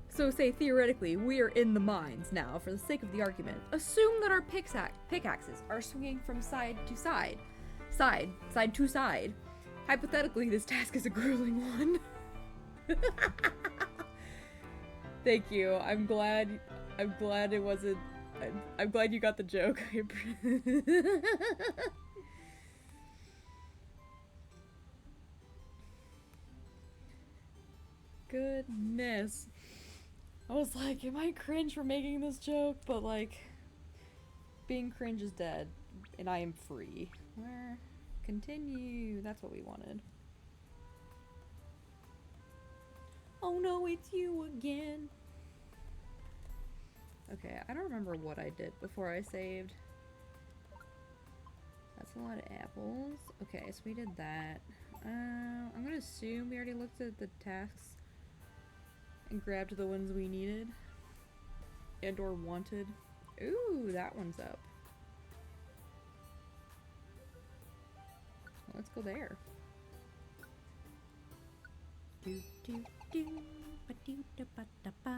So say theoretically, we are in the mines now, for the sake of the argument. Assume that our pickaxes are swinging from side to side. Side to side. Hypothetically, this task is a grueling one. Thank you. I'm glad it wasn't... I'm glad you got the joke. Goodness. I was like, am I cringe for making this joke? But like, being cringe is dead, and I am free. Where? Continue. That's what we wanted. Oh no, it's you again. Okay, I don't remember what I did before I saved. That's a lot of apples. Okay, so we did that. I'm gonna assume we already looked at the tasks and grabbed the ones we needed and or wanted. Ooh, that one's up. Well, let's go there. Do do do ba do da ba da ba.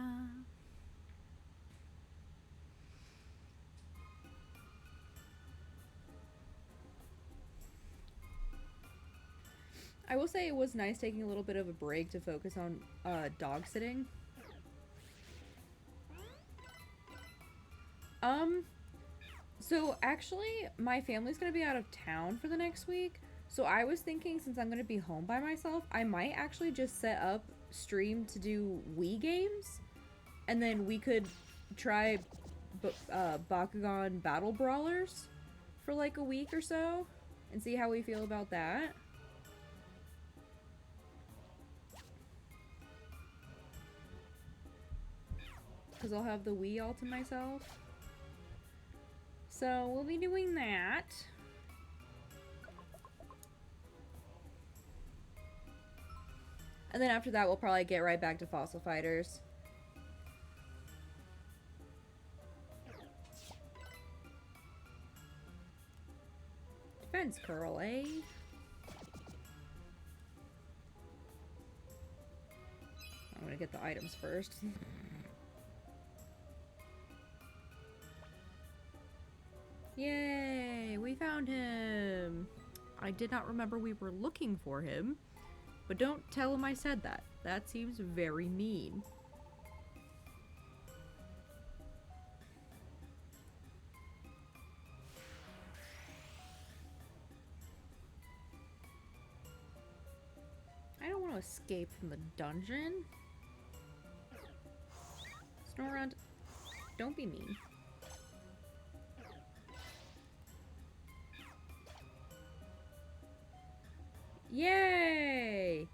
I will say it was nice taking a little bit of a break to focus on dog sitting. So actually, my family's gonna be out of town for the next week. So I was thinking, since I'm gonna be home by myself, I might actually just set up stream to do Wii games, and then we could try Bakugan Battle Brawlers for like a week or so, and see how we feel about that. Because I'll have the Wii all to myself. So we'll be doing that. And then after that, we'll probably get right back to Fossil Fighters. Defense curl, eh? I'm gonna get the items first. Yay! We found him! I did not remember we were looking for him, but don't tell him I said that. That seems very mean. I don't want to escape from the dungeon. Snorunt, don't be mean. Yay!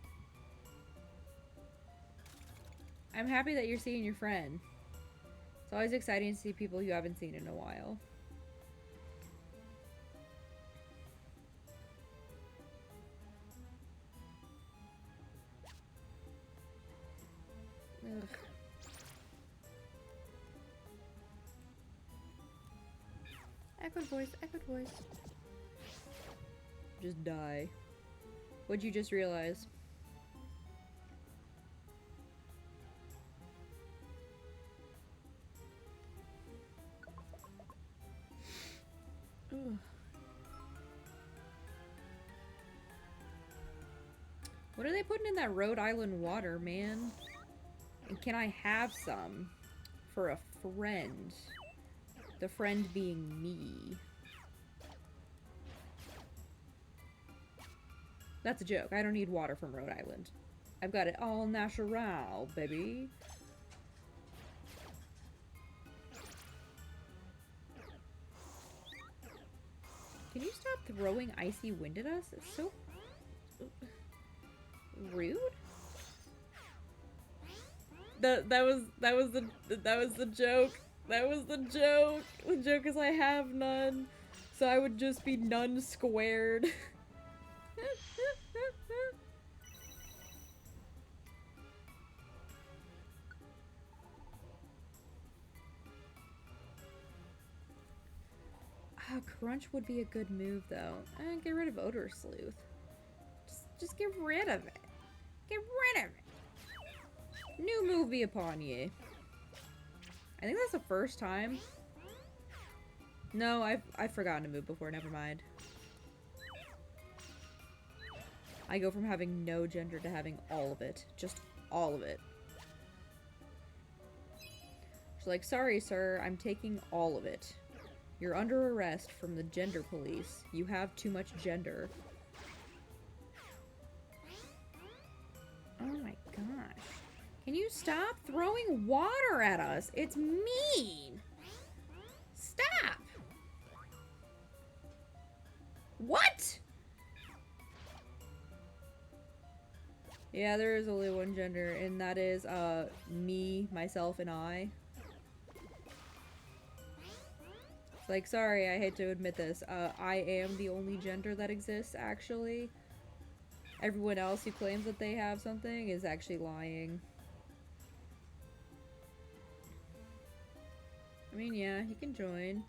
I'm happy that you're seeing your friend. It's always exciting to see people you haven't seen in a while. Ugh. Echoed voice, echoed voice. Just die. What'd you just realize? Ugh. What are they putting in that Rhode Island water, man? And can I have some for a friend? The friend being me. That's a joke. I don't need water from Rhode Island. I've got it all natural, baby. Can you stop throwing icy wind at us? It's so rude. That was the joke. That was the joke. The joke is I have none, so I would just be none squared. Crunch would be a good move, though. Get rid of Odor Sleuth. Just get rid of it. Get rid of it. New move be upon ye. I think that's the first time. No, I've forgotten to move before. Never mind. I go from having no gender to having all of it. Just all of it. She's like, sorry, sir. I'm taking all of it. You're under arrest from the gender police. You have too much gender. Oh my gosh. Can you stop throwing water at us? It's mean. Stop. What? Yeah, there is only one gender, and that is me, myself, and I. Like, sorry, I hate to admit this. I am the only gender that exists, actually. Everyone else who claims that they have something is actually lying. I mean, yeah, he can join.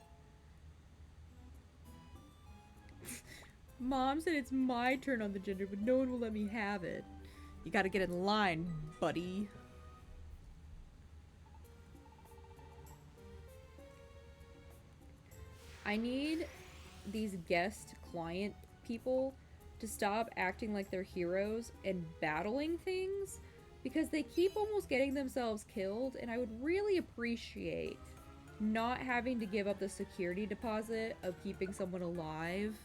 Mom said it's my turn on the gender, but no one will let me have it. You gotta get in line, buddy. I need these guest client people to stop acting like they're heroes and battling things because they keep almost getting themselves killed, and I would really appreciate not having to give up the security deposit of keeping someone alive.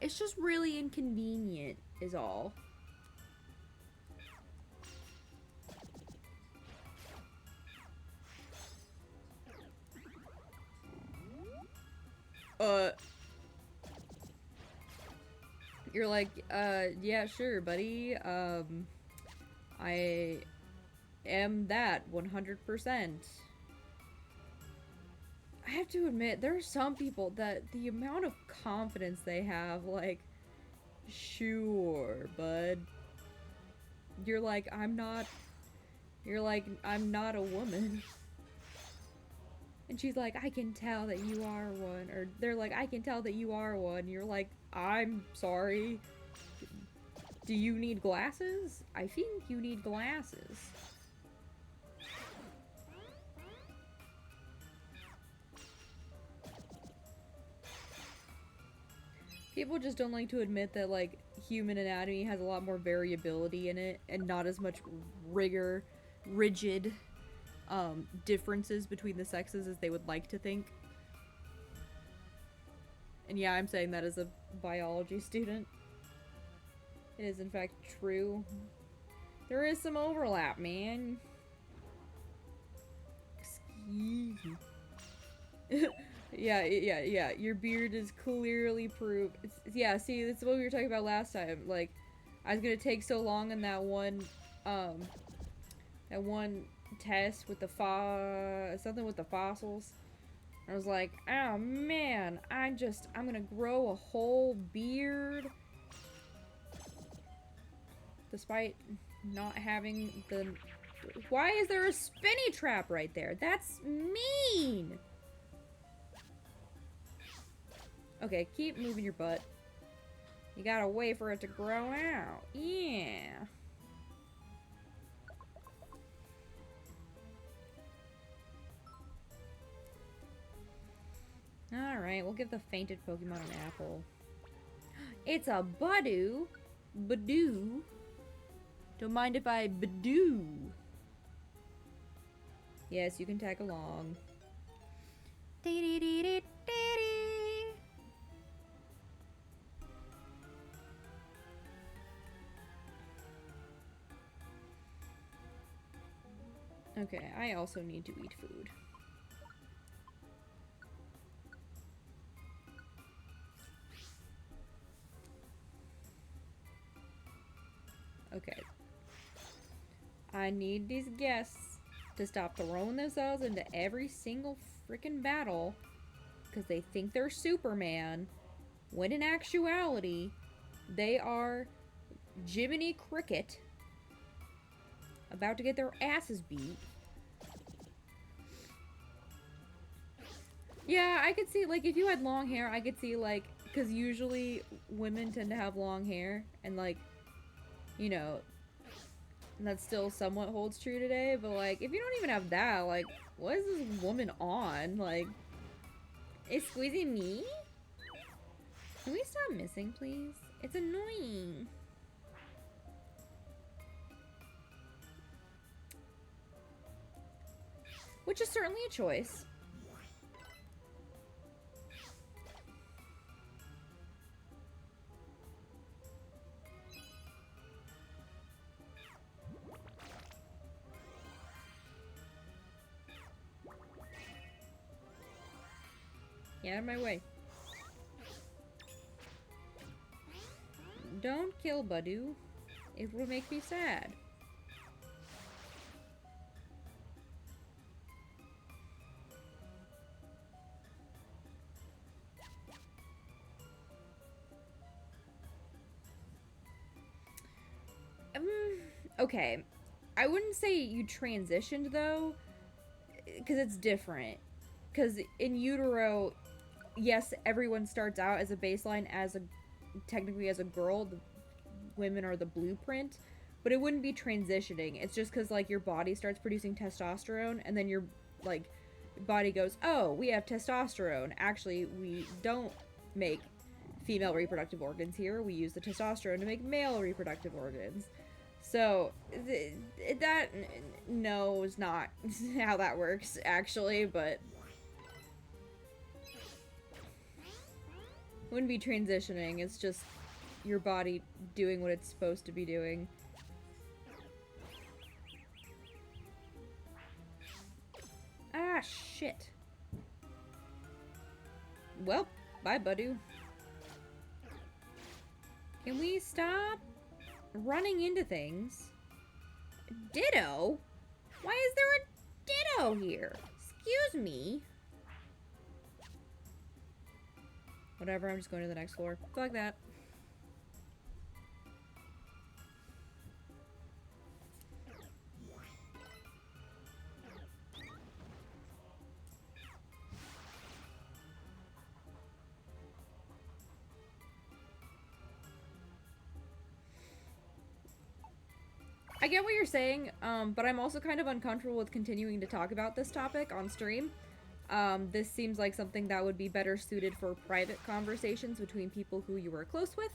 It's just really inconvenient, is all. You're like, yeah, sure, buddy. I am that 100%. I have to admit, there are some people that the amount of confidence they have, like, sure, bud. You're like, I'm not a woman. And she's like, I can tell that you are one. Or they're like, I can tell that you are one. You're like, I'm sorry. Do you need glasses? I think you need glasses. People just don't like to admit that, like, human anatomy has a lot more variability in it and not as much rigid differences between the sexes as they would like to think. And yeah, I'm saying that as a biology student. It is in fact true. There is some overlap, man. Excuse me. Yeah. Your beard is clearly proof. Yeah, see, that's what we were talking about last time. Like, I was gonna take so long in that one test with the something with the fossils. I was like, oh man, I'm gonna grow a whole beard. Despite not having the... Why is there a spinny trap right there? That's mean! Okay, keep moving your butt. You gotta wait for it to grow out. Yeah. Alright, we'll give the fainted Pokemon an apple. It's a Badoo. Badoo. Don't mind if I Badoo. Yes, you can tag along. Okay, I also need to eat food. Okay. I need these guests to stop throwing themselves into every single freaking battle because they think they're Superman, when in actuality, they are Jiminy Cricket about to get their asses beat. Yeah, I could see, like, if you had long hair, I could see, like, because usually women tend to have long hair, and, like, you know, that still somewhat holds true today, but, like, if you don't even have that, like, what is this woman on? Like, is Squeezy me? Can we stop missing, please? It's annoying. Which is certainly a choice. Get out of my way. Don't kill Badoo. It will make me sad. Okay. I wouldn't say you transitioned, though, because it's different. Because in utero, yes, everyone starts out as a baseline as a technically as a girl. The women are the blueprint, but it wouldn't be transitioning. It's just because like your body starts producing testosterone, and then your like body goes, oh, we have testosterone. Actually, we don't make female reproductive organs here. We use the testosterone to make male reproductive organs. So that no is not how that works actually, but wouldn't be transitioning. It's just your body doing what it's supposed to be doing. Ah, shit. Well, bye, Badoo. Can we stop running into things? Ditto? Why is there a Ditto here? Excuse me. Whatever, I'm just going to the next floor. Fuck that. I get what you're saying, but I'm also kind of uncomfortable with continuing to talk about this topic on stream. This seems like something that would be better suited for private conversations between people who you are close with.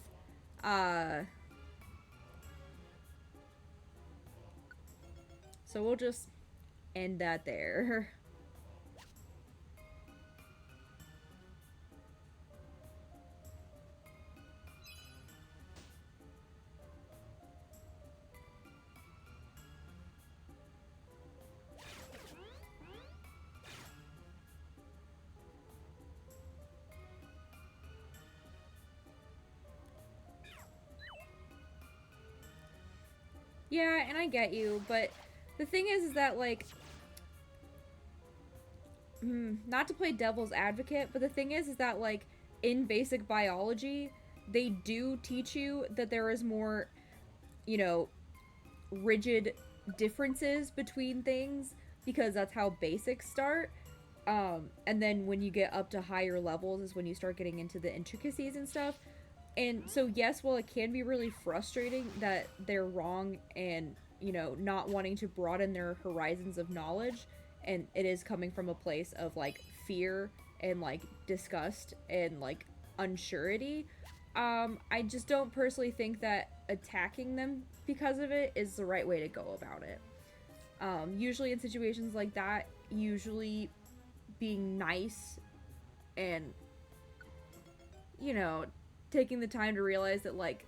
So we'll just end that there. Yeah, and I get you, but the thing is that, like, not to play devil's advocate, but the thing is that, like, in basic biology, they do teach you that there is more, you know, rigid differences between things, because that's how basics start. And then when you get up to higher levels is when you start getting into the intricacies and stuff. And so, yes, while it can be really frustrating that they're wrong and, you know, not wanting to broaden their horizons of knowledge, and it is coming from a place of, like, fear and like disgust and like unsurety. I just don't personally think that attacking them because of it is the right way to go about it. Usually in situations like that, usually being nice and, you know, taking the time to realize that, like,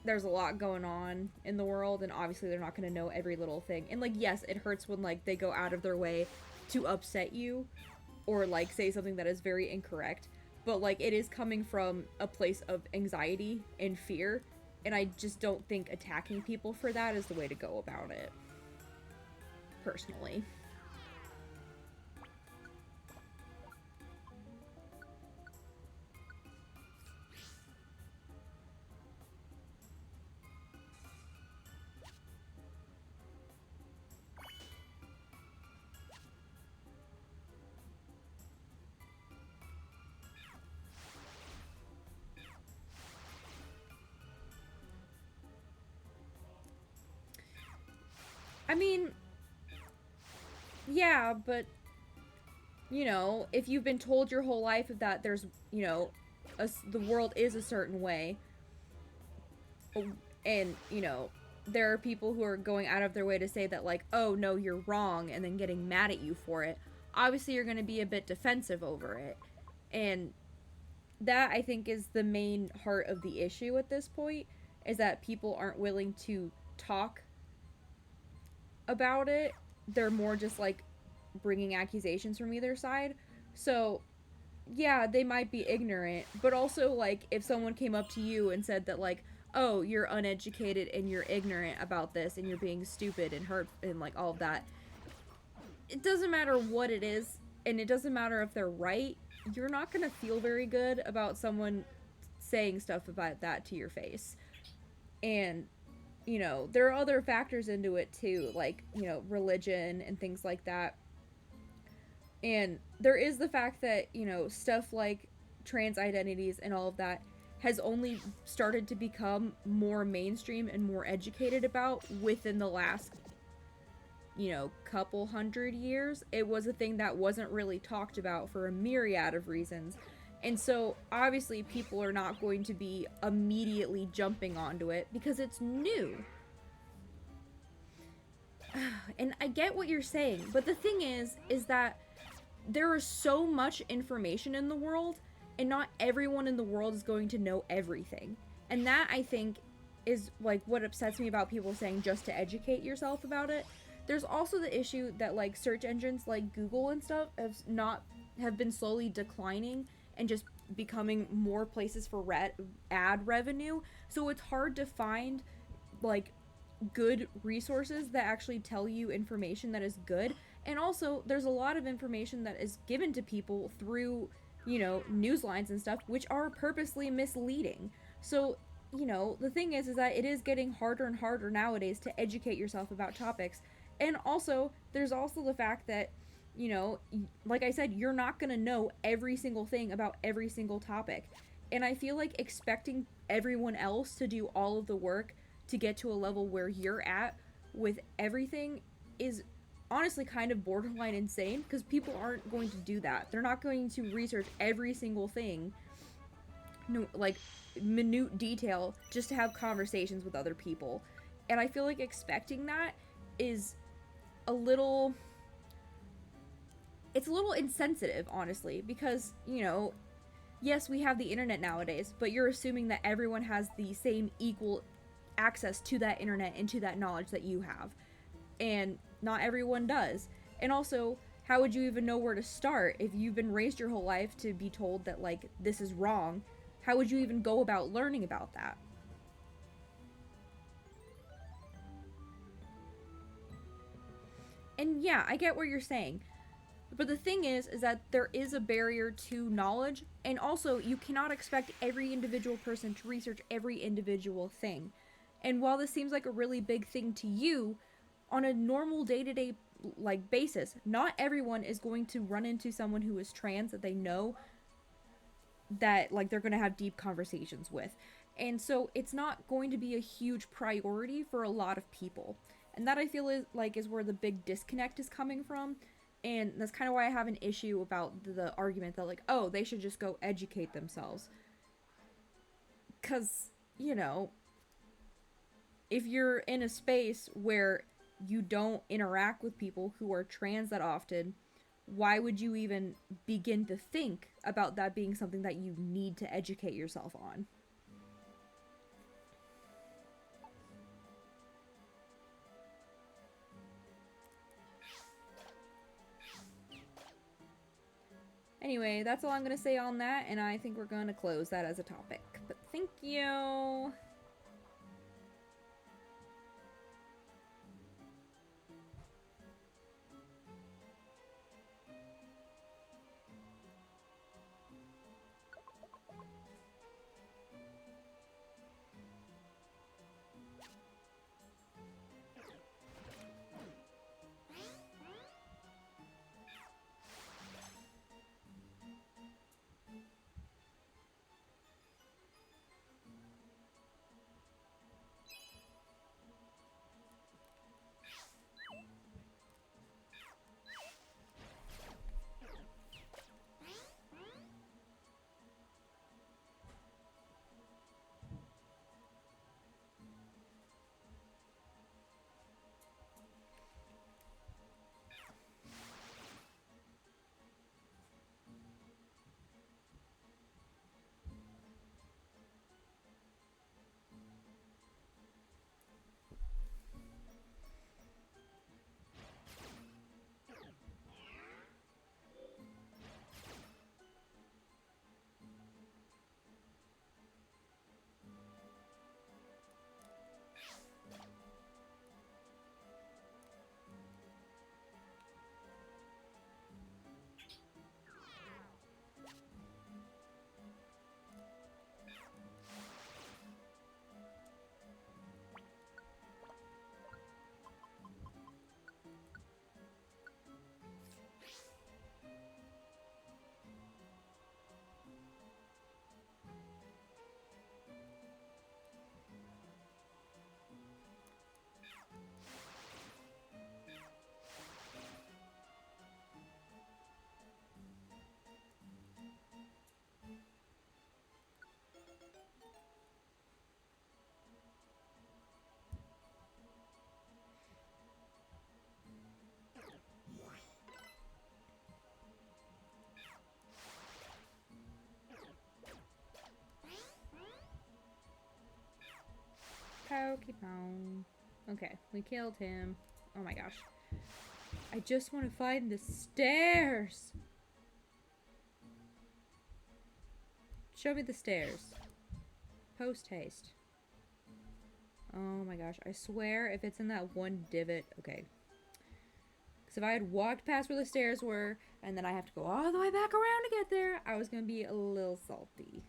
there's a lot going on in the world, and obviously they're not going to know every little thing. And, like, yes, it hurts when, like, they go out of their way to upset you or, like, say something that is very incorrect. But, like, it is coming from a place of anxiety and fear, and I just don't think attacking people for that is the way to go about it, personally. I mean, yeah, but you know, if you've been told your whole life that there's, you know, the world is a certain way, and, you know, there are people who are going out of their way to say that, like, oh, no, you're wrong, and then getting mad at you for it, obviously you're going to be a bit defensive over it. And that, I think, is the main heart of the issue at this point, is that people aren't willing to talk about it. They're more just, like, bringing accusations from either side. So yeah, they might be ignorant, but also, like, if someone came up to you and said that, like, oh, you're uneducated and you're ignorant about this and you're being stupid and hurt and, like, all of that, it doesn't matter what it is, and it doesn't matter if they're right, you're not gonna feel very good about someone saying stuff about that to your face. And, you know, there are other factors into it too, like, you know, religion and things like that. And there is the fact that, you know, stuff like trans identities and all of that has only started to become more mainstream and more educated about within the last, you know, couple hundred years. It was a thing that wasn't really talked about for a myriad of reasons. And so obviously people are not going to be immediately jumping onto it because it's new. And I get what you're saying, but the thing is that there is so much information in the world, and not everyone in the world is going to know everything. And that, I think, is like what upsets me about people saying just to educate yourself about it. There's also the issue that, like, search engines like Google and stuff have been slowly declining and just becoming more places for ad revenue. So it's hard to find, like, good resources that actually tell you information that is good. And also, there's a lot of information that is given to people through, you know, news lines and stuff, which are purposely misleading. So, you know, the thing is that it is getting harder and harder nowadays to educate yourself about topics. And also, there's also the fact that, you know, like I said, you're not going to know every single thing about every single topic. And I feel like expecting everyone else to do all of the work to get to a level where you're at with everything is honestly kind of borderline insane, because people aren't going to do that. They're not going to research every single thing, no, like, minute detail, just to have conversations with other people. And I feel like expecting that is a little, it's a little insensitive, honestly, because, you know, yes, we have the internet nowadays, but you're assuming that everyone has the same equal access to that internet and to that knowledge that you have. And not everyone does. And also, how would you even know where to start if you've been raised your whole life to be told that, like, this is wrong? How would you even go about learning about that? And yeah, I get what you're saying. But the thing is that there is a barrier to knowledge, and also you cannot expect every individual person to research every individual thing. And while this seems like a really big thing to you, on a normal day-to-day, like, basis, not everyone is going to run into someone who is trans that they know, that, like, they're going to have deep conversations with. And so it's not going to be a huge priority for a lot of people. And that, I feel, is where the big disconnect is coming from. And that's kind of why I have an issue about the argument that, like, oh, they should just go educate themselves. Because, you know, if you're in a space where you don't interact with people who are trans that often, why would you even begin to think about that being something that you need to educate yourself on? Anyway, that's all I'm going to say on that, and I think we're going to close that as a topic. But thank you. Pokemon. Okay, we killed him. Oh my gosh. I just want to find the stairs. Show me the stairs. Post haste. Oh my gosh. I swear if it's in that one divot. Okay. Because if I had walked past where the stairs were and then I have to go all the way back around to get there, I was going to be a little salty.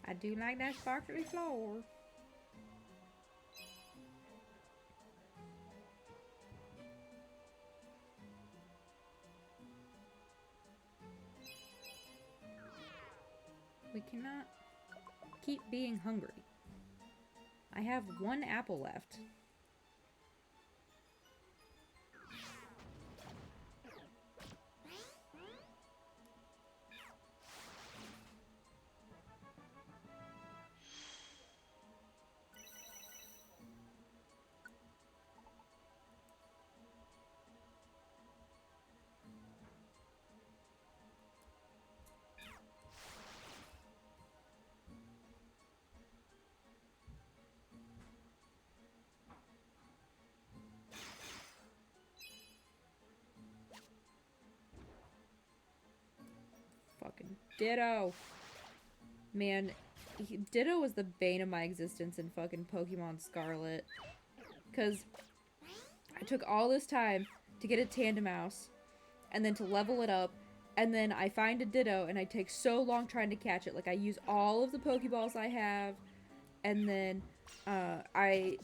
I do like that sparkly floor. We cannot keep being hungry. I have one apple left. Fucking Ditto. Man, Ditto was the bane of my existence in fucking Pokemon Scarlet. Because I took all this time to get a Tandemaus, and then to level it up, And then I find a Ditto, and I take so long trying to catch it. Like, I use all of the Pokeballs I have, and then I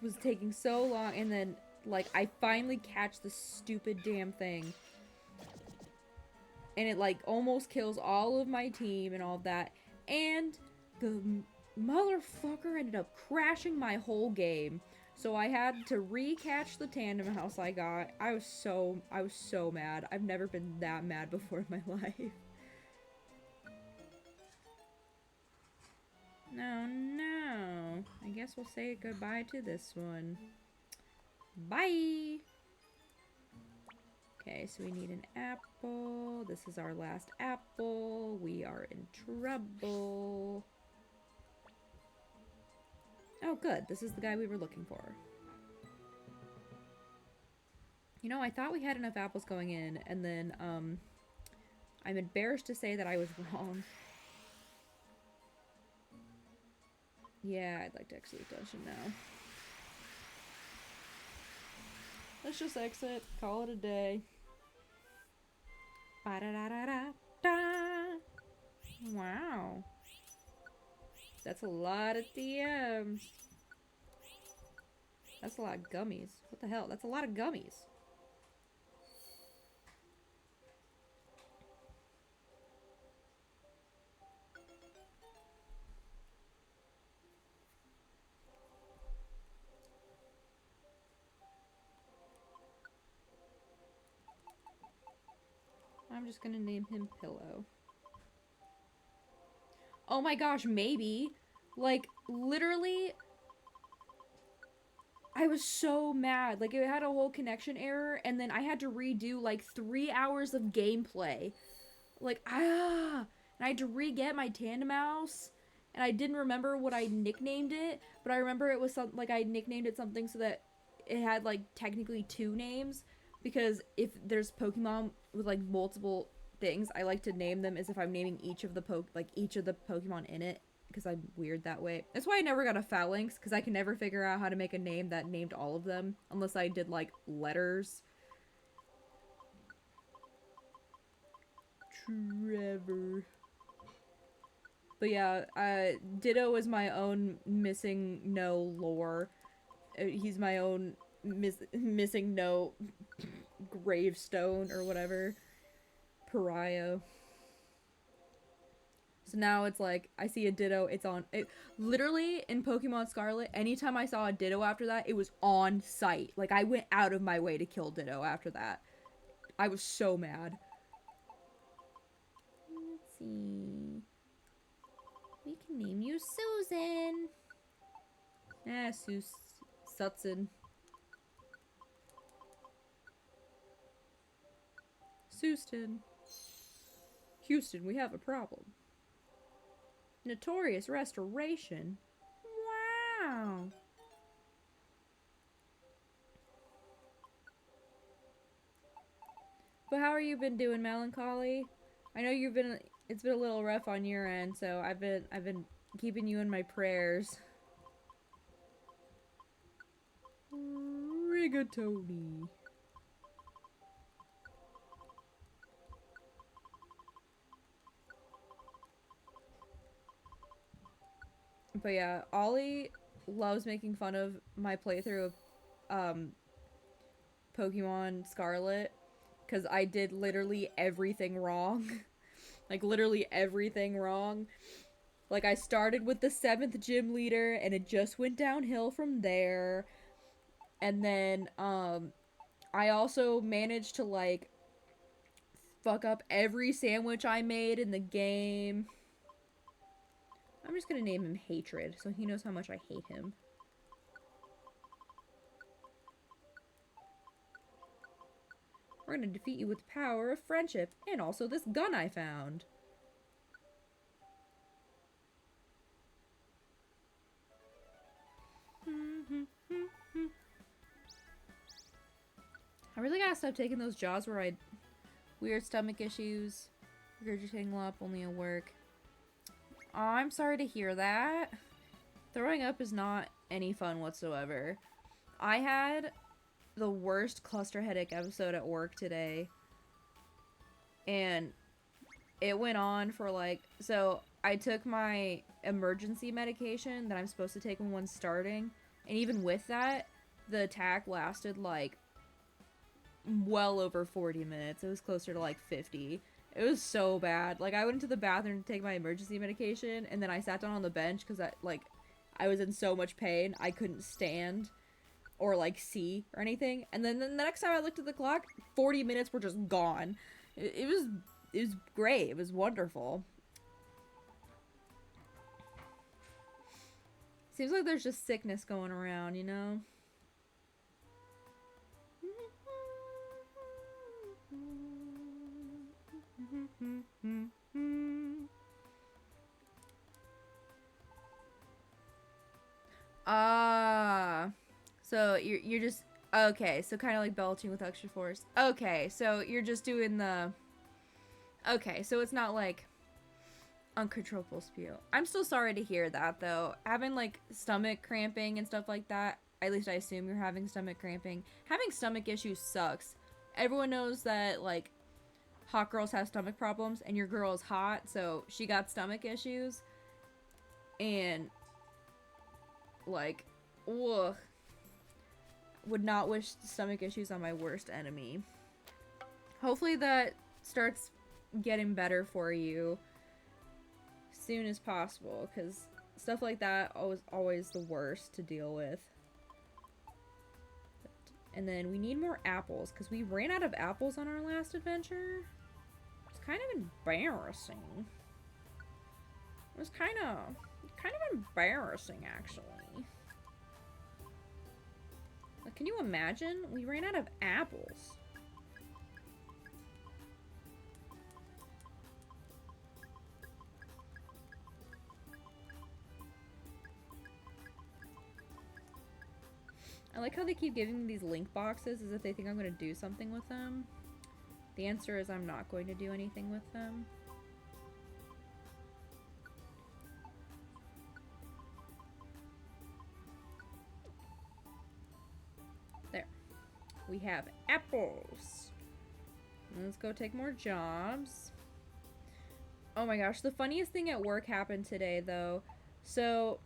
was taking so long, and then, like, I finally catch the stupid damn thing. And it, like, almost kills all of my team and all of that. And the motherfucker ended up crashing my whole game. So I had to recatch the Tandem House I got. I was so mad. I've never been that mad before in my life. No. I guess we'll say goodbye to this one. Bye! Okay, so we need an apple. This is our last apple. We are in trouble. Oh, good. This is the guy we were looking for. You know, I thought we had enough apples going in, and then, I'm embarrassed to say that I was wrong. Yeah, I'd like to exit the dungeon now. Let's just exit. Call it a day. Ba-da-da-da-da-da. Wow. That's a lot of TMs. That's a lot of gummies. What the hell? That's a lot of gummies. I'm just gonna name him Pillow. Oh my gosh, maybe. Like, literally, I was so mad. Like, it had a whole connection error, and then I had to redo, like, 3 hours of gameplay. Like, and I had to re-get my Tandem Mouse, and I didn't remember what I nicknamed it, but I remember it was something, like, I nicknamed it something so that it had, like, technically 2 names, because if there's Pokemon with, like, multiple things, I like to name them as if I'm naming each of the Pokemon in it, because I'm weird that way. That's why I never got a Phalanx, because I can never figure out how to make a name that named all of them, unless I did, like, letters. Trevor. But yeah, Ditto is my own missing no lore. He's my own missing no gravestone or whatever. Pariah. So now it's like, I see a Ditto, it's on. Literally, in Pokemon Scarlet, anytime I saw a Ditto after that, it was on sight. Like, I went out of my way to kill Ditto after that. I was so mad. Let's see. We can name you Susan. Sutson. Houston, we have a problem. Notorious Restoration? Wow. But how are you been doing, Melancholy? I know it's been a little rough on your end, so I've been keeping you in my prayers. Rigatoni. But yeah, Ollie loves making fun of my playthrough of Pokemon Scarlet, because I did literally everything wrong. Like, literally everything wrong. Like, I started with the 7th gym leader, and it just went downhill from there. And then, I also managed to, like, fuck up every sandwich I made in the game. I'm just gonna name him Hatred, so he knows how much I hate him. We're gonna defeat you with the power of friendship, and also this gun I found. I really gotta stop taking those jaws where weird stomach issues, regurgitating up only at work. Oh, I'm sorry to hear that. Throwing up is not any fun whatsoever. I had the worst cluster headache episode at work today. and it went on for like, so I took my emergency medication that I'm supposed to take when one's starting, and even with that, the attack lasted like well over 40 minutes. It was closer to like 50. It was so bad. Like, I went into the bathroom to take my emergency medication, and then I sat down on the bench because I was in so much pain I couldn't stand or like see or anything. And then the next time I looked at the clock, 40 minutes were just gone. It was great. It was wonderful. Seems like there's just sickness going around, you know? Ah. So you're just okay, so kind of like belching with extra force. Okay, so you're just doing the okay, so it's not like uncontrollable spew. I'm still sorry to hear that though. Having like stomach cramping and stuff like that, at least I assume you're having stomach cramping. Having stomach issues sucks. Everyone knows that like hot girls have stomach problems and your girl is hot, so she got stomach issues. And like, ugh. Would not wish stomach issues on my worst enemy. Hopefully that starts getting better for you soon as possible, because stuff like that always the worst to deal with. And then we need more apples, because we ran out of apples on our last adventure. It's kind of embarrassing. It was kind of embarrassing, actually. Like, can you imagine? We ran out of apples. I like how they keep giving me these link boxes as if they think I'm going to do something with them. The answer is I'm not going to do anything with them. There. We have apples. Let's go take more jobs. Oh my gosh, the funniest thing at work happened today, though. So,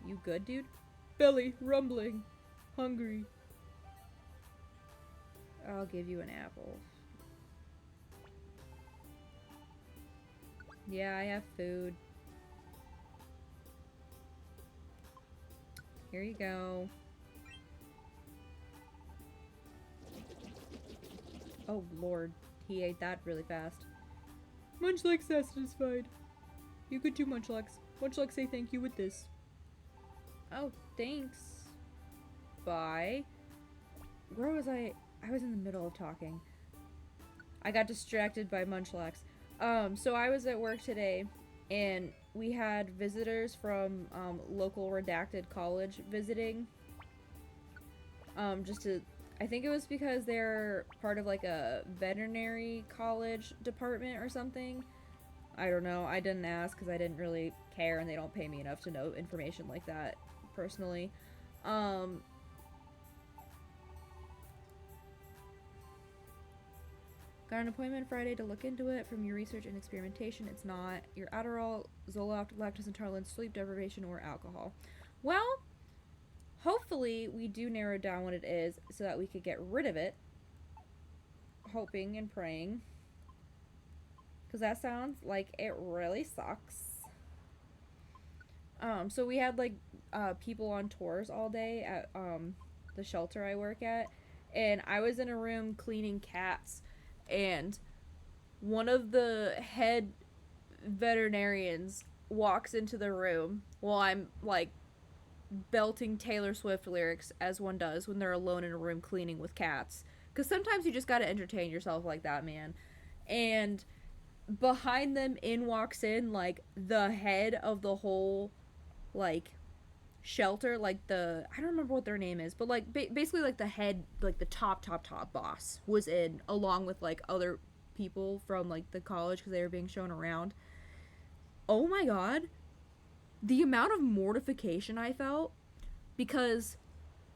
you good, dude? Belly rumbling. Hungry. I'll give you an apple. Yeah, I have food. Here you go. Oh, Lord. He ate that really fast. Munchlax satisfied. You could too, Munchlax. Munchlax say thank you with this. Oh, thanks. Bye. Where was I? I was in the middle of talking. I got distracted by Munchlax. So I was at work today, and we had visitors from local redacted college visiting. Just to, I think it was because they're part of like a veterinary college department or something. I don't know. I didn't ask because I didn't really care, and they don't pay me enough to know information like that personally. Got an appointment Friday to look into it. From your research and experimentation, it's not your Adderall, Zoloft, lactose intolerance, sleep deprivation, or alcohol. Well, hopefully we do narrow down what it is so that we could get rid of it. Hoping and praying. Because that sounds like it really sucks. So we had like people on tours all day at the shelter I work at, and I was in a room cleaning cats, and one of the head veterinarians walks into the room while I'm like belting Taylor Swift lyrics, as one does when they're alone in a room cleaning with cats, because sometimes you just gotta entertain yourself like that, man. And behind them walks in like the head of the whole like shelter, like the, I don't remember what their name is, but like basically like the head, like the top boss was in, along with like other people from like the college because they were being shown around. Oh my god, the amount of mortification I felt, because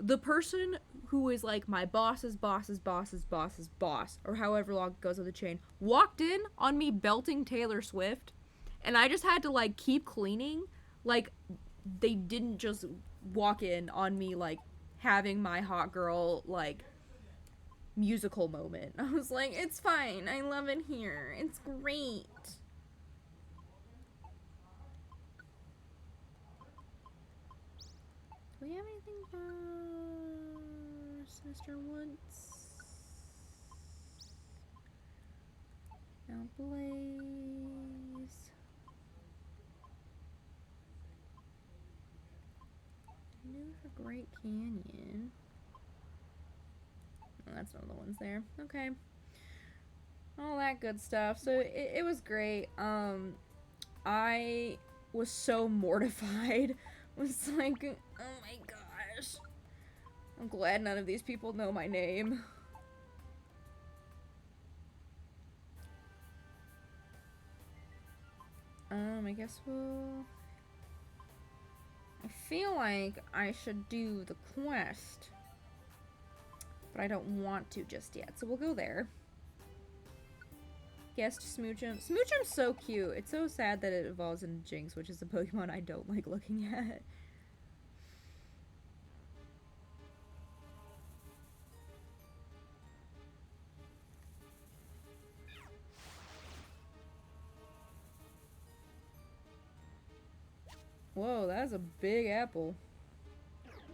the person who is like my boss's boss's boss's boss's boss, or however long it goes on the chain, walked in on me belting Taylor Swift, and I just had to like keep cleaning. Like, they didn't just walk in on me like having my hot girl like musical moment. I was like, it's fine. I love it here. It's great. Do we have anything for Sinister Woods? Now Blaze. New for Great Canyon. Oh, that's none of the ones there. Okay. All that good stuff. So it was great. I was so mortified. Was like, oh my gosh. I'm glad none of these people know my name. I guess we'll... I feel like I should do the quest. But I don't want to just yet, so we'll go there. Yes, Smoochum. Smoochum's so cute. It's so sad that it evolves into Jinx, which is a Pokemon I don't like looking at. Whoa, that's a big apple.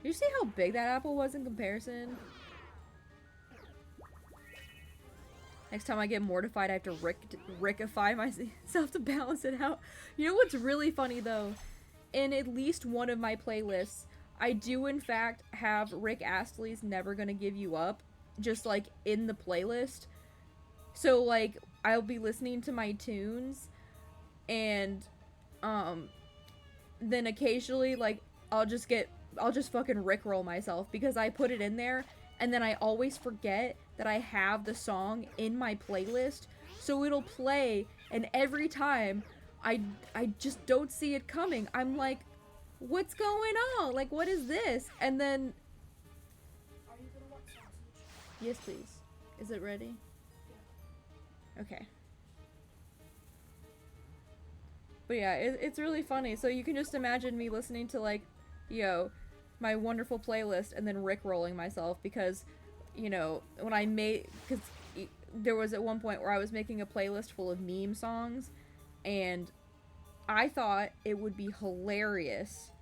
Did you see how big that apple was in comparison? Next time I get mortified, I have to rickify myself to balance it out. You know what's really funny, though? In at least one of my playlists, I do, in fact, have Rick Astley's Never Gonna Give You Up, just, like, in the playlist. So, like, I'll be listening to my tunes, and, then occasionally, like, I'll just fucking rickroll myself, because I put it in there, and then I always forget that I have the song in my playlist, so it'll play, and every time I just don't see it coming. I'm like, what's going on? Like, what is this? And then... Are you gonna want sausage? Yes, please. Is it ready? Yeah. Okay. But yeah, it's really funny. So you can just imagine me listening to, like, my wonderful playlist and then rickrolling myself because, when I made... Because there was at one point where I was making a playlist full of meme songs, and I thought it would be hilarious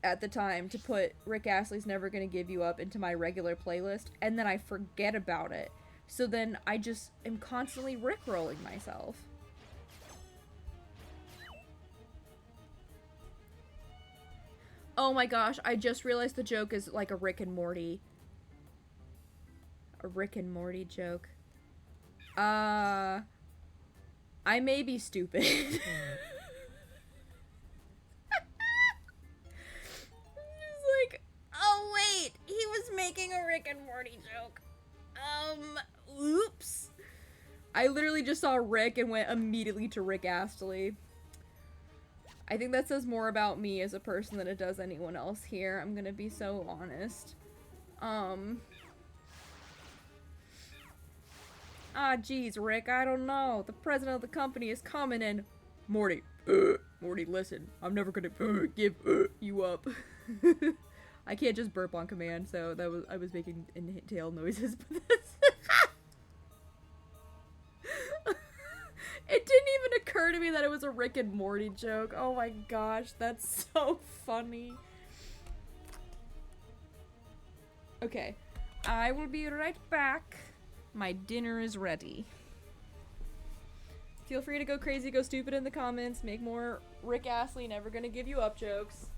at the time to put Rick Astley's Never Gonna Give You Up into my regular playlist, and then I forget about it. So then I just am constantly rickrolling myself. Oh my gosh, I just realized the joke is like a Rick and Morty. A Rick and Morty joke. I may be stupid. Just like, oh wait, he was making a Rick and Morty joke. Oops. I literally just saw Rick and went immediately to Rick Astley. I think that says more about me as a person than it does anyone else here. I'm gonna be so honest. Geez, Rick, I don't know. The president of the company is coming and... Morty, listen. I'm never gonna give you up. I can't just burp on command, so I was making tail noises, but it didn't even occur to me that it was a Rick and Morty joke. Oh my gosh, that's so funny. Okay, I will be right back. My dinner is ready. Feel free to go crazy, go stupid in the comments, make more Rick Astley Never Gonna Give You Up jokes.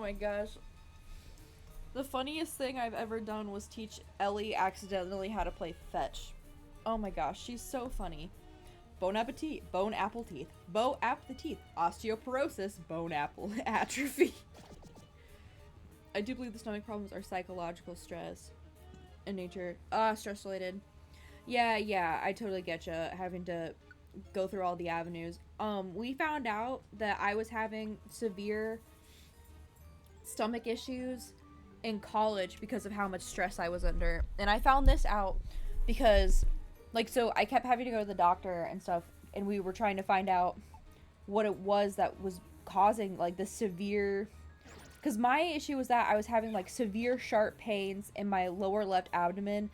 my gosh. The funniest thing I've ever done was teach Ellie accidentally how to play fetch. Oh my gosh, she's so funny. Bone appetit, bone apple teeth, bow apple teeth, osteoporosis, bone apple atrophy. I do believe the stomach problems are psychological stress in nature. Stress related. Yeah, I totally get you having to go through all the avenues. We found out that I was having severe stomach issues in college because of how much stress I was under. And I found this out because, like, so I kept having to go to the doctor and stuff, and we were trying to find out what it was that was causing, like, the severe. Because my issue was that I was having, like, severe sharp pains in my lower left abdomen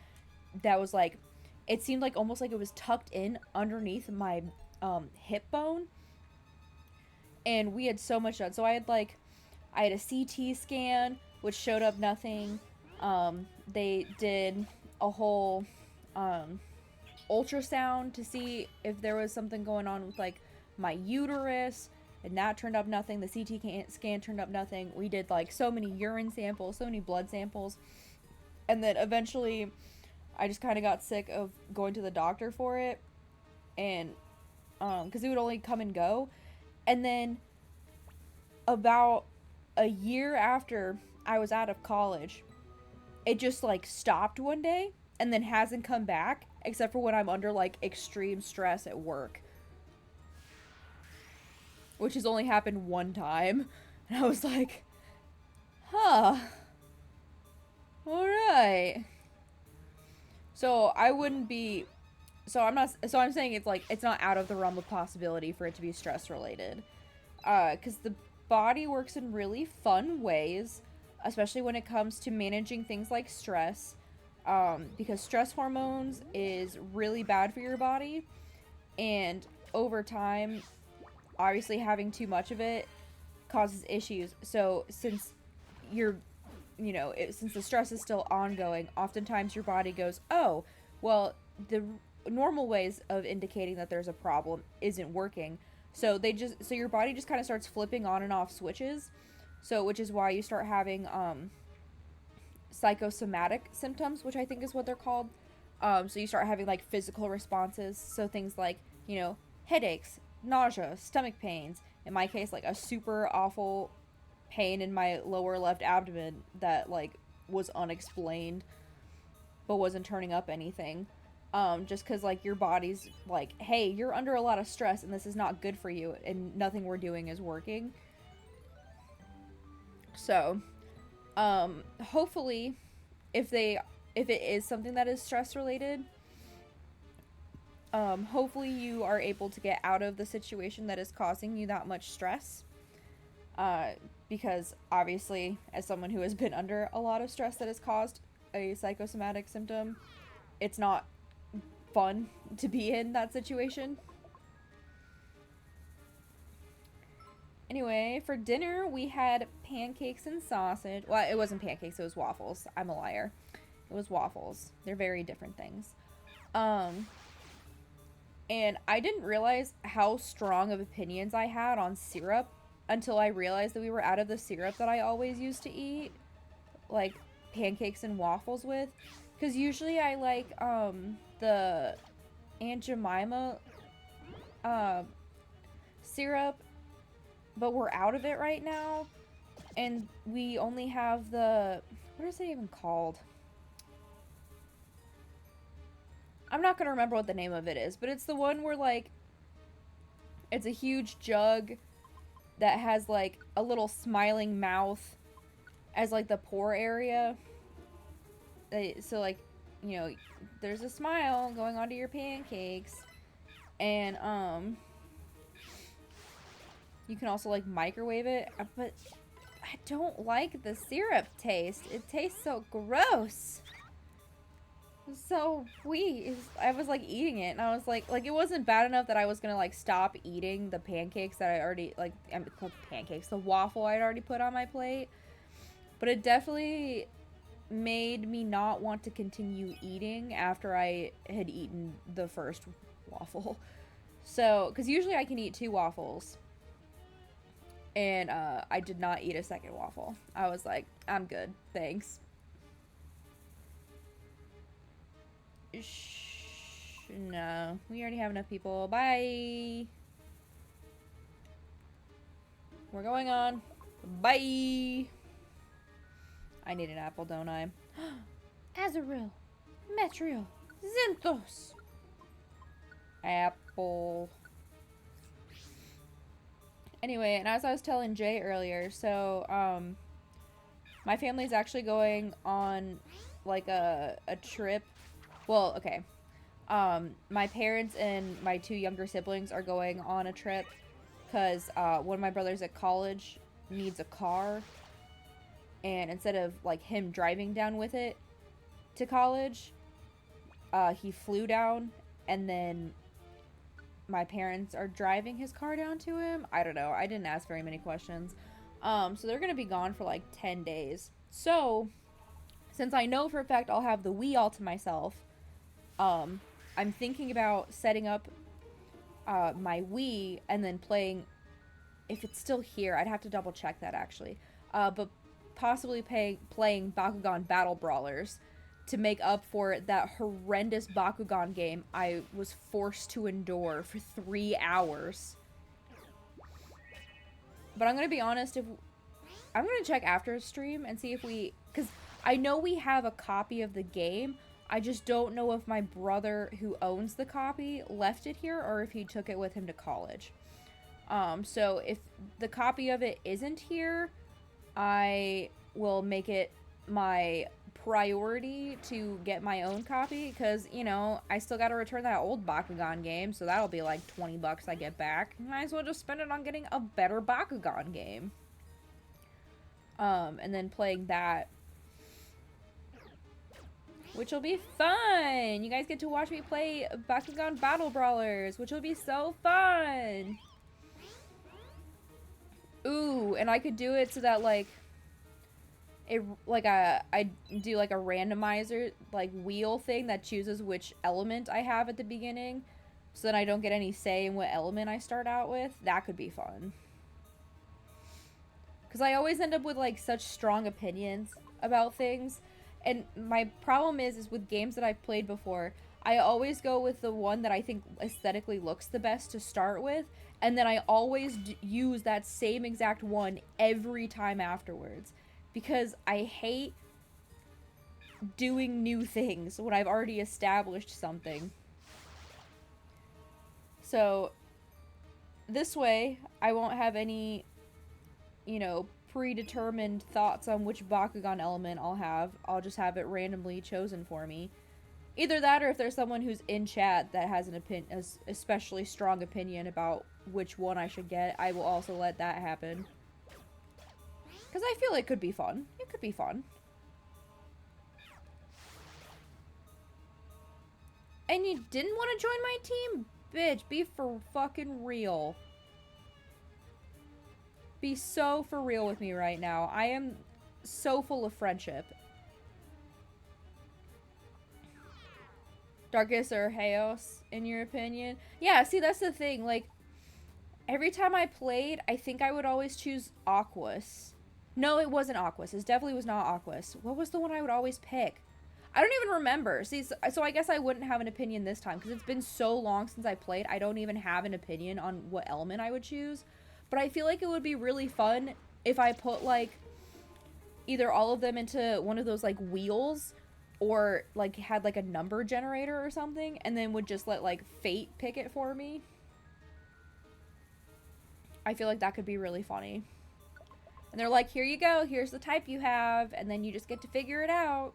that was, like, it seemed like almost like it was tucked in underneath my hip bone. And we had so much done. So I had a CT scan, which showed up nothing. They did a whole ultrasound to see if there was something going on with, like, my uterus, and that turned up nothing. The CT scan turned up nothing. We did, like, so many urine samples, so many blood samples, and then eventually I just kind of got sick of going to the doctor for it, and because it would only come and go. And then about a year after I was out of college, it just, like, stopped one day and then hasn't come back, except for when I'm under, like, extreme stress at work, which has only happened one time. And I was like, huh, alright. So I wouldn't be, so I'm saying it's, like, it's not out of the realm of possibility for it to be stress related. Because the body works in really fun ways, especially when it comes to managing things like stress. Because stress hormones is really bad for your body, and over time, obviously having too much of it causes issues. So since since the stress is still ongoing, oftentimes your body goes, oh, well, the normal ways of indicating that there's a problem isn't working. So your body just kind of starts flipping on and off switches. So, which is why you start having psychosomatic symptoms, which I think is what they're called. So you start having, like, physical responses. So things like, headaches, nausea, stomach pains. In my case, like, a super awful pain in my lower left abdomen that, like, was unexplained but wasn't turning up anything. Just because, like, your body's like, hey, you're under a lot of stress and this is not good for you, and nothing we're doing is working. So, hopefully, if it is something that is stress related, hopefully you are able to get out of the situation that is causing you that much stress. Because obviously, as someone who has been under a lot of stress that has caused a psychosomatic symptom, it's not fun to be in that situation. Anyway, for dinner, we had pancakes and sausage. Well, it wasn't pancakes, it was waffles. I'm a liar. It was waffles. They're very different things. And I didn't realize how strong of opinions I had on syrup until I realized that we were out of the syrup that I always used to eat, like, pancakes and waffles with. Because usually I like, the Aunt Jemima, syrup, but we're out of it right now, and we only have the, what is it even called? I'm not gonna remember what the name of it is, but it's the one where, like, it's a huge jug that has, like, a little smiling mouth as, like, the pour area. So, like, there's a smile going onto your pancakes, and you can also, like, microwave it, but I don't like the syrup taste. It tastes so gross. So weird. I was, like, eating it, and I was like, it wasn't bad enough that I was gonna, like, stop eating the pancakes that I already, like, the waffle I'd already put on my plate, but it definitely made me not want to continue eating after I had eaten the first waffle. So, because usually I can eat 2 waffles, And I did not eat a second waffle. I was like, I'm good, thanks. No, we already have enough people. Bye. We're going on. Bye. I need an apple, don't I? Azaril, Metriel, Zinthos. Apple. Anyway, and as I was telling Jay earlier, so my family's actually going on like a trip. Well, okay. My parents and my two younger siblings are going on a trip because one of my brothers at college needs a car, and instead of like him driving down with it to college, he flew down, and then my parents are driving his car down to him. I don't know. I didn't ask very many questions. So they're gonna be gone for like 10 days. So since I know for a fact I'll have the Wii all to myself, I'm thinking about setting up my Wii and then playing. If it's still here, I'd have to double check that actually. But possibly playing Bakugan Battle Brawlers to make up for that horrendous Bakugan game I was forced to endure for 3 hours. But I'm gonna be honest, I'm gonna check after stream and see if because I know we have a copy of the game. I just don't know if my brother who owns the copy left it here or if he took it with him to college. So if the copy of it isn't here, I will make it my priority to get my own copy because, you know, I still got to return that old Bakugan game, so that'll be like $20 I get back. Might as well just spend it on getting a better Bakugan game. And then playing that, which will be fun. You guys get to watch me play Bakugan Battle Brawlers, which will be so fun. Ooh, and I could do it so that like I do like a randomizer like wheel thing that chooses which element I have at the beginning, so that I don't get any say in what element I start out with. That could be fun. Because I always end up with like such strong opinions about things, and my problem is with games that I've played before, I always go with the one that I think aesthetically looks the best to start with, and then I always use that same exact one every time afterwards. Because I hate doing new things when I've already established something. So, this way, I won't have any, you know, predetermined thoughts on which Bakugan element I'll have. I'll just have it randomly chosen for me. Either that, or if there's someone who's in chat that has an especially strong opinion about which one I should get, I will also let that happen. Because I feel it could be fun. It could be fun. And you didn't want to join my team? Bitch, be for fucking real. Be so for real with me right now. I am so full of friendship. Darkus or Haos, in your opinion? Yeah, see, that's the thing. Like, every time I played, I think I would always choose Aquas. No, it wasn't Aquas. It definitely was not Aquas. What was the one I would always pick? I don't even remember. See, so I guess I wouldn't have an opinion this time because it's been so long since I played. I don't even have an opinion on what element I would choose. But I feel like it would be really fun if I put, like, either all of them into one of those, like, wheels or, like, had, like, a number generator or something and then would just let, like, fate pick it for me. I feel like that could be really funny. And they're like, here you go, here's the type you have, and then you just get to figure it out.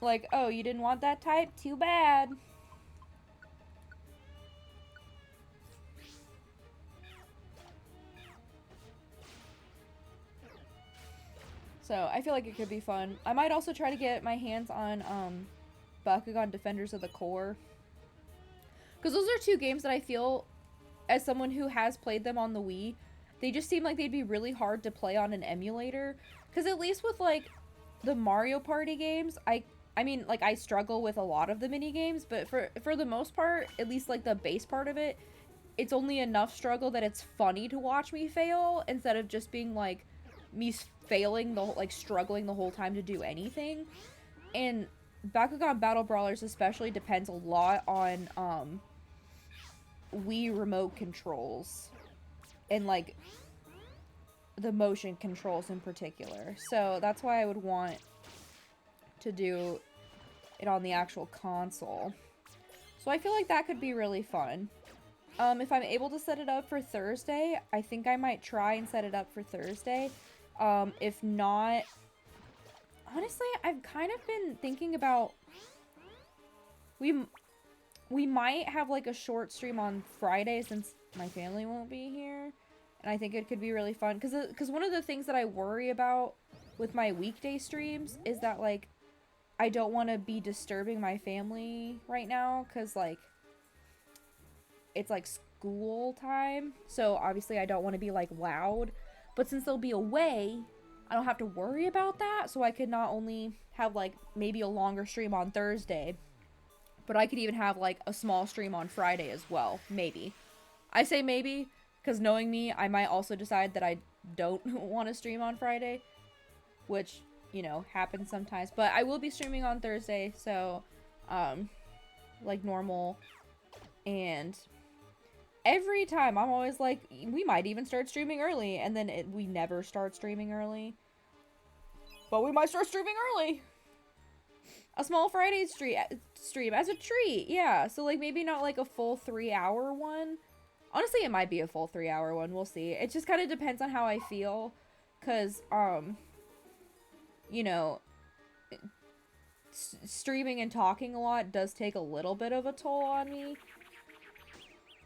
Like, oh, you didn't want that type? Too bad. So, I feel like it could be fun. I might also try to get my hands on, Bakugan Defenders of the Core. Because those are two games that I feel, as someone who has played them on the Wii, they just seem like they'd be really hard to play on an emulator. Because at least with, like, the Mario Party games, I mean, like, I struggle with a lot of the mini games, but for the most part, at least, like, the base part of it, it's only enough struggle that it's funny to watch me fail instead of just being like me failing the like struggling the whole time to do anything. And Bakugan Battle Brawlers especially depends a lot on Wii remote controls and like the motion controls in particular. So that's why I would want to do it on the actual console. So I feel like that could be really fun. If I'm able to set it up for Thursday, I think I might try and set it up for Thursday. If not, honestly, I've kind of been thinking about we might have like a short stream on Friday since my family won't be here, and I think it could be really fun because one of the things that I worry about with my weekday streams is that like I don't want to be disturbing my family right now because like it's like school time, so obviously I don't want to be like loud, but since they'll be away, I don't have to worry about that, so I could not only have like maybe a longer stream on Thursday, but I could even have like a small stream on Friday as well, maybe. I say maybe because knowing me, I might also decide that I don't want to stream on Friday, which, you know, happens sometimes, but I will be streaming on Thursday, so like normal. And every time I'm always like, we might even start streaming early, and then we never start streaming early. But we might start streaming early. A small Friday stream as a treat, yeah. So like maybe not like a full 3-hour one. Honestly, it might be a full 3-hour one. We'll see. It just kind of depends on how I feel, cause you know, streaming and talking a lot does take a little bit of a toll on me.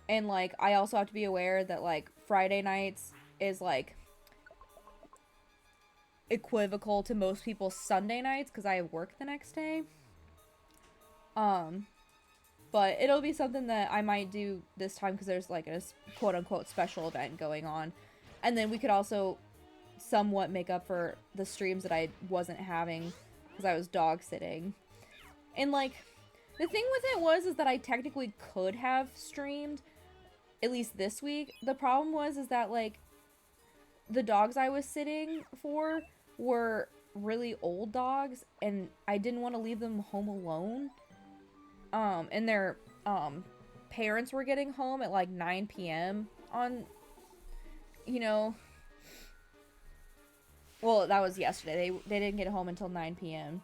And, like, I also have to be aware that, like, Friday nights is, like, equivocal to most people's Sunday nights because I work the next day. But it'll be something that I might do this time because there's, like, a quote-unquote special event going on. And then we could also somewhat make up for the streams that I wasn't having because I was dog sitting. And, like, the thing with it is that I technically could have streamed at least this week. The problem is that like the dogs I was sitting for were really old dogs and I didn't want to leave them home alone. And their parents were getting home at like 9 p.m. on, you know, well, that was yesterday. They didn't get home until 9 p.m.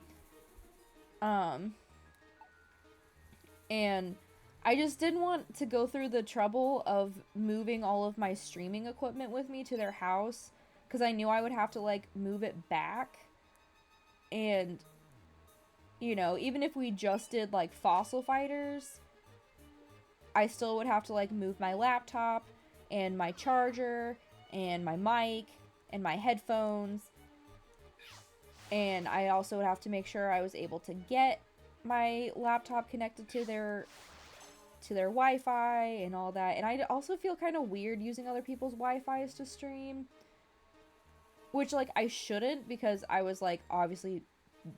And I just didn't want to go through the trouble of moving all of my streaming equipment with me to their house because I knew I would have to, like, move it back. And, you know, even if we just did, like, Fossil Fighters, I still would have to, like, move my laptop and my charger and my mic and my headphones. And I also would have to make sure I was able to get my laptop connected to their Wi-Fi and all that. And I also feel kind of weird using other people's Wi-Fis to stream, which like I shouldn't because I was like obviously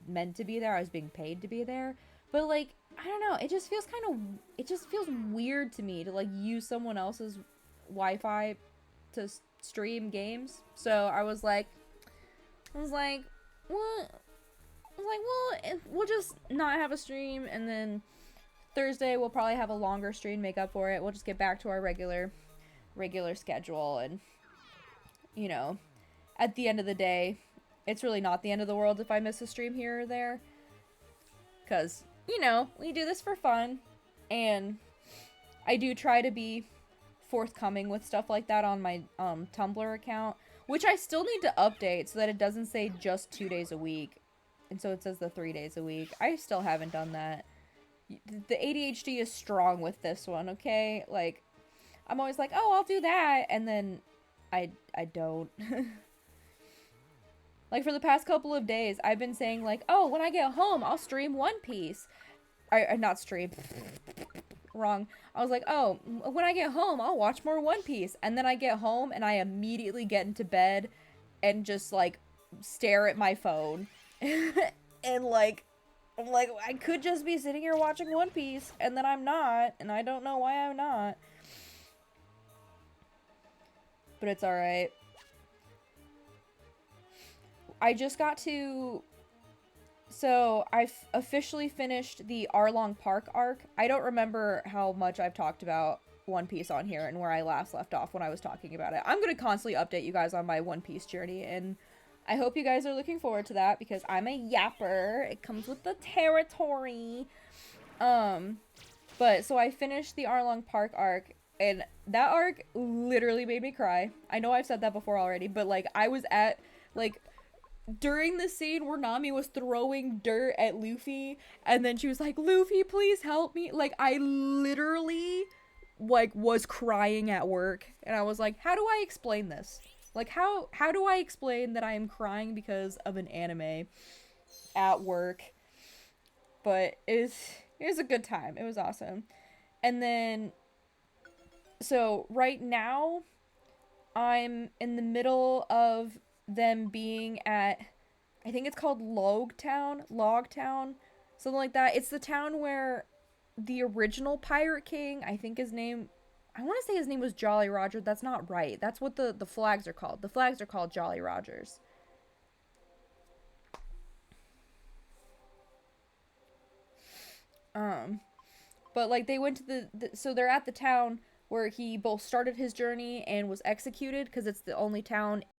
meant to be there. I was being paid to be there. But like I don't know, it just feels weird to me to like use someone else's Wi-Fi to stream games. So I was like what? I was like, well, we'll just not have a stream, and then Thursday we'll probably have a longer stream, make up for it. We'll just get back to our regular schedule, and you know, at the end of the day, it's really not the end of the world if I miss a stream here or there, because you know we do this for fun, and I do try to be forthcoming with stuff like that on my Tumblr account, which I still need to update so that it doesn't say just 2 days a week. And so it says the 3 days a week. I still haven't done that. The ADHD is strong with this one, okay? Like, I'm always like, oh, I'll do that. And then I don't. Like, for the past couple of days, I've been saying, like, oh, when I get home, I'll stream One Piece. Not stream. Wrong. I was like, oh, when I get home, I'll watch more One Piece. And then I get home, and I immediately get into bed and just, like, stare at my phone. And like I'm like I could just be sitting here watching One Piece and then I'm not, and I don't know why I'm not. but it's alright. I just got to... So, I've officially finished the Arlong Park arc. I don't remember how much I've talked about One Piece on here and where I last left off when I was talking about it. I'm going to constantly update you guys on my One Piece journey, and I hope you guys are looking forward to that because I'm a yapper. It comes with the territory. But, so I finished the Arlong Park arc, and that arc literally made me cry. I know I've said that before already, but, like, I was at, like... During the scene where Nami was throwing dirt at Luffy, and then she was like, Luffy, please help me. Like, I literally, like, was crying at work. And I was like, how do I explain this? Like, how do I explain that I am crying because of an anime at work? But it was a good time. It was awesome. And then, so right now, I'm in the middle of them being at, I think it's called Logtown, something like that. It's the town where the original Pirate King, I think his name, I want to say his name was Jolly Roger. That's not right. That's what the flags are called. The flags are called Jolly Rogers. But like they went to so they're at the town where he both started his journey and was executed because it's the only town